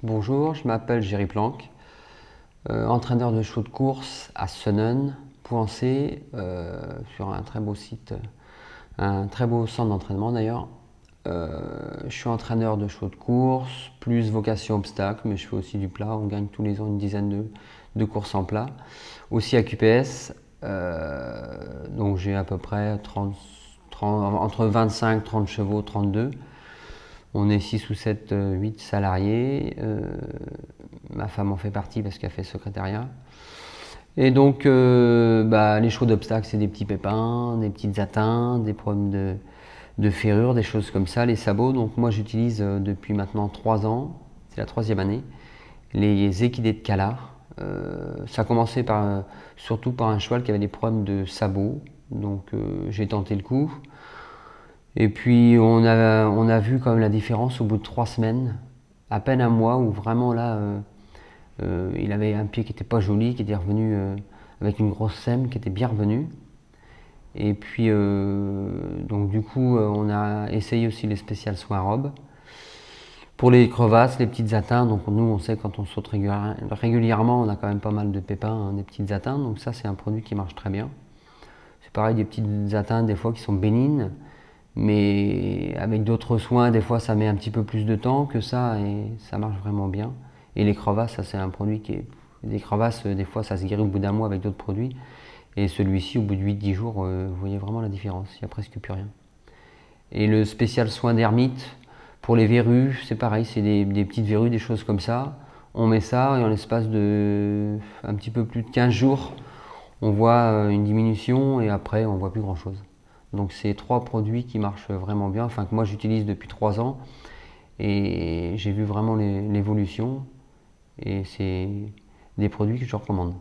Bonjour, je m'appelle Géry Planck, entraîneur de chevaux de course à Sennen, Pouancé, sur un très beau site, un très beau centre d'entraînement d'ailleurs. Je suis entraîneur de chevaux de course, plus vocation obstacle, mais je fais aussi du plat. On gagne tous les ans une dizaine de courses en plat. Aussi à QPS, donc j'ai à peu près entre 25 et 30 chevaux, 32. On est 6 ou 7, 8 salariés. Ma femme en fait partie parce qu'elle fait secrétariat. Et donc, les chevaux d'obstacles, c'est des petits pépins, des petites atteintes, des problèmes de ferrure, des choses comme ça, les sabots. Donc moi, j'utilise depuis maintenant 3 ans, c'est la 3e année, les équidés de Calard. Ça a commencé surtout par un cheval qui avait des problèmes de sabots. Donc j'ai tenté le coup. Et puis on a vu quand même la différence au bout de 3 semaines, à peine un mois, où vraiment là, il avait un pied qui n'était pas joli, qui était revenu avec une grosse sème, qui était bien revenu. Et puis donc du coup, on a essayé aussi les spéciales soins robes. Pour les crevasses, les petites atteintes, donc nous on sait quand on saute régulièrement, on a quand même pas mal de pépins, hein, des petites atteintes, donc ça c'est un produit qui marche très bien. C'est pareil, des petites atteintes des fois qui sont bénignes, mais avec d'autres soins, des fois ça met un petit peu plus de temps que ça et ça marche vraiment bien. Et les crevasses, ça c'est un produit qui est... Des crevasses, des fois ça se guérit au bout d'un mois avec d'autres produits. Et celui-ci, au bout de 8-10 jours, vous voyez vraiment la différence, il n'y a presque plus rien. Et le spécial soin d'hermite, pour les verrues, c'est pareil, c'est des petites verrues, des choses comme ça. On met ça et en l'espace de un petit peu plus de 15 jours, on voit une diminution et après on voit plus grand chose. Donc c'est 3 produits qui marchent vraiment bien, enfin que moi j'utilise depuis 3 ans et j'ai vu vraiment l'évolution et c'est des produits que je recommande.